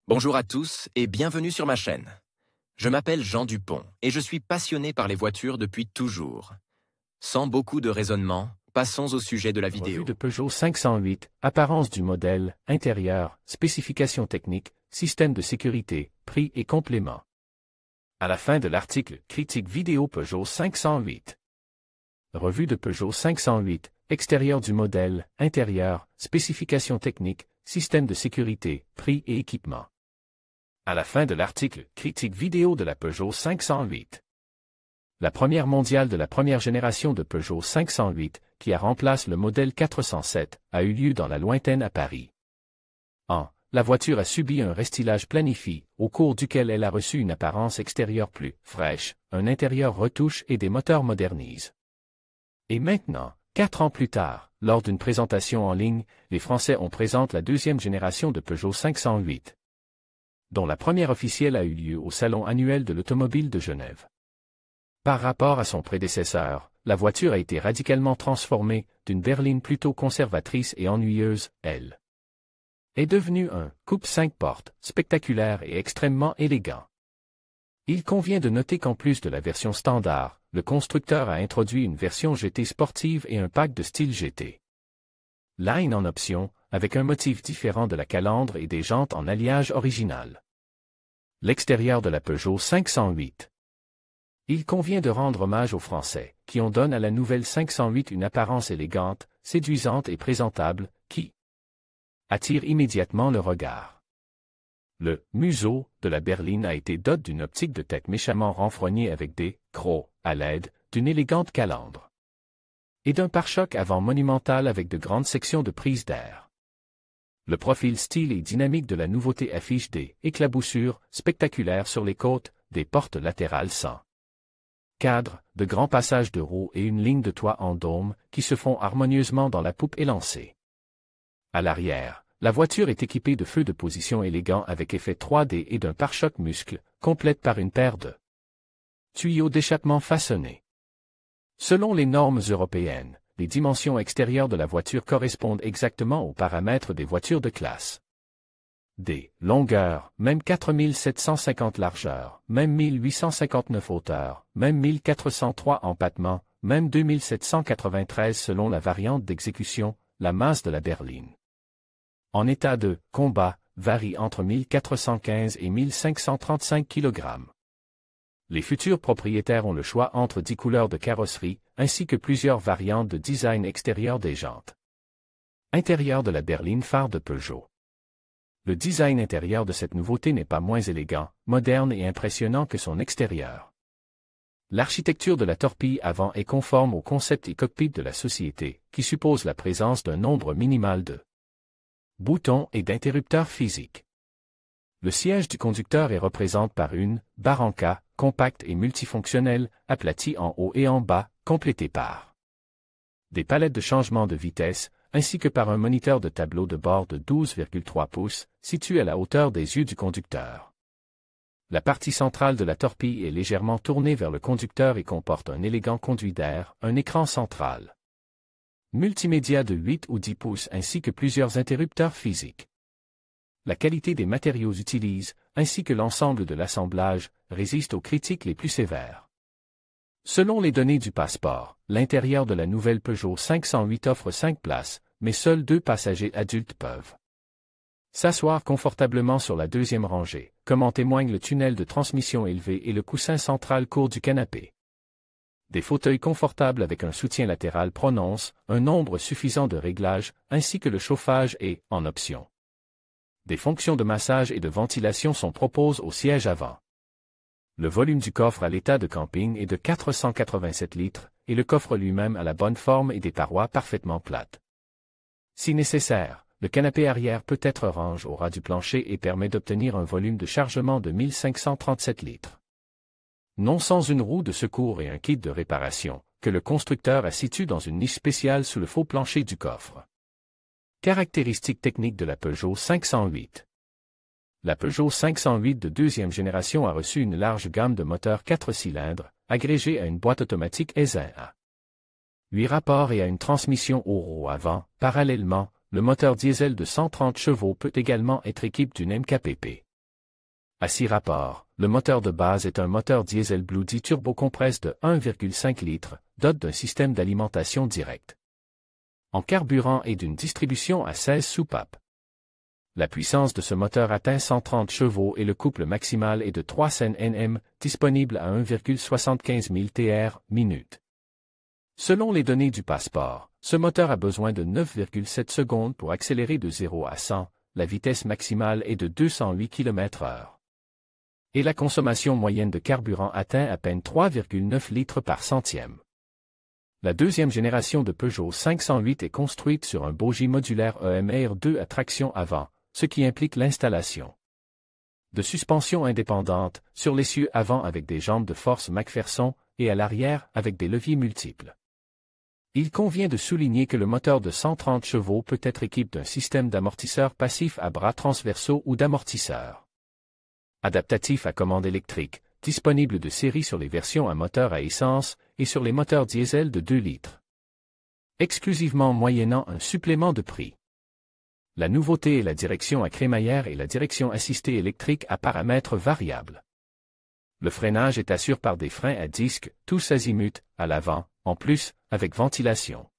Bonjour à tous et bienvenue sur ma chaîne. Je m'appelle Jean Dupont et je suis passionné par les voitures depuis toujours. Sans beaucoup de raisonnement, passons au sujet de la vidéo. Revue de Peugeot 508, apparence du modèle, intérieur, spécifications techniques, système de sécurité, prix et compléments. À la fin de l'article, critique vidéo Peugeot 508. Revue de Peugeot 508, extérieur du modèle, intérieur, spécifications techniques, système de sécurité, prix et équipement. À la fin de l'article, critique vidéo de la Peugeot 508. La première mondiale de la première génération de Peugeot 508, qui a remplacé le modèle 407, a eu lieu dans la lointaine à Paris. La voiture a subi un restylage planifié, au cours duquel elle a reçu une apparence extérieure plus fraîche, un intérieur retouche et des moteurs modernisés. Et maintenant, 4 ans plus tard, lors d'une présentation en ligne, les Français ont présenté la deuxième génération de Peugeot 508, dont la première officielle a eu lieu au Salon annuel de l'automobile de Genève. Par rapport à son prédécesseur, la voiture a été radicalement transformée, d'une berline plutôt conservatrice et ennuyeuse, elle est devenue un coupe 5 portes, spectaculaire et extrêmement élégant. Il convient de noter qu'en plus de la version standard, le constructeur a introduit une version GT sportive et un pack de style GT Line en option, avec un motif différent de la calandre et des jantes en alliage original. L'extérieur de la Peugeot 508. Il convient de rendre hommage aux Français, qui ont donné à la nouvelle 508 une apparence élégante, séduisante et présentable, qui attire immédiatement le regard. Le museau de la berline a été doté d'une optique de tête méchamment renfrognée avec des crocs à l'aide d'une élégante calandre et d'un pare-choc avant monumental avec de grandes sections de prise d'air. Le profil style et dynamique de la nouveauté affiche des éclaboussures spectaculaires sur les côtes, des portes latérales sans cadre, de grands passages de roues et une ligne de toit en dôme qui se font harmonieusement dans la poupe élancée. À l'arrière, la voiture est équipée de feux de position élégants avec effet 3D et d'un pare-choc muscle, complète par une paire de tuyaux d'échappement façonnés. Selon les normes européennes, les dimensions extérieures de la voiture correspondent exactement aux paramètres des voitures de classe D. Longueur, même 4750 largeur, même 1859 hauteur, même 1403 empattement, même 2793 selon la variante d'exécution, la masse de la berline. En état de combat, varie entre 1415 et 1535 kg. Les futurs propriétaires ont le choix entre 10 couleurs de carrosserie, ainsi que plusieurs variantes de design extérieur des jantes. Intérieur de la berline phare de Peugeot. Le design intérieur de cette nouveauté n'est pas moins élégant, moderne et impressionnant que son extérieur. L'architecture de la torpille avant est conforme au concept et cockpit de la société, qui suppose la présence d'un nombre minimal de boutons et d'interrupteurs physiques. Le siège du conducteur est représenté par une barre compacte et multifonctionnelle, aplatie en haut et en bas, complétée par des palettes de changement de vitesse, ainsi que par un moniteur de tableau de bord de 12,3 pouces, situé à la hauteur des yeux du conducteur. La partie centrale de la torpille est légèrement tournée vers le conducteur et comporte un élégant conduit d'air, un écran central multimédia de 8 ou 10 pouces ainsi que plusieurs interrupteurs physiques. La qualité des matériaux utilisés, ainsi que l'ensemble de l'assemblage, résiste aux critiques les plus sévères. Selon les données du passeport, l'intérieur de la nouvelle Peugeot 508 offre 5 places, mais seuls 2 passagers adultes peuvent s'asseoir confortablement sur la deuxième rangée, comme en témoigne le tunnel de transmission élevé et le coussin central court du canapé. Des fauteuils confortables avec un soutien latéral prononcent, un nombre suffisant de réglages, ainsi que le chauffage et, en option, des fonctions de massage et de ventilation sont proposées au siège avant. Le volume du coffre à l'état de camping est de 487 litres, et le coffre lui-même a la bonne forme et des parois parfaitement plates. Si nécessaire, le canapé arrière peut être range au ras du plancher et permet d'obtenir un volume de chargement de 1537 litres. Non sans une roue de secours et un kit de réparation, que le constructeur a situé dans une niche spéciale sous le faux plancher du coffre. Caractéristiques techniques de la Peugeot 508. La Peugeot 508 de deuxième génération a reçu une large gamme de moteurs 4 cylindres, agrégés à une boîte automatique Aisin à 8 rapports et à une transmission au roue avant. Parallèlement, le moteur diesel de 130 chevaux peut également être équipé d'une MKPP. À 6 rapports, le moteur de base est un moteur diesel Blue D turbocompresse de 1,5 litres, doté d'un système d'alimentation direct en carburant et d'une distribution à 16 soupapes. La puissance de ce moteur atteint 130 chevaux et le couple maximal est de 300 Nm, disponible à 1,75 000 Tr/minute. Selon les données du passeport, ce moteur a besoin de 9,7 secondes pour accélérer de 0 à 100, la vitesse maximale est de 208 km/h. Et la consommation moyenne de carburant atteint à peine 3,9 litres par centième. La deuxième génération de Peugeot 508 est construite sur un bogie modulaire EMR2 à traction avant, ce qui implique l'installation de suspension indépendante sur l'essieu avant avec des jambes de force McPherson et à l'arrière avec des leviers multiples. Il convient de souligner que le moteur de 130 chevaux peut être équipé d'un système d'amortisseur passif à bras transversaux ou d'amortisseur adaptatif à commande électrique, disponible de série sur les versions à moteur à essence et sur les moteurs diesel de 2 litres. Exclusivement moyennant un supplément de prix. La nouveauté est la direction à crémaillère et la direction assistée électrique à paramètres variables. Le freinage est assuré par des freins à disque, tous azimuts, à l'avant, en plus, avec ventilation.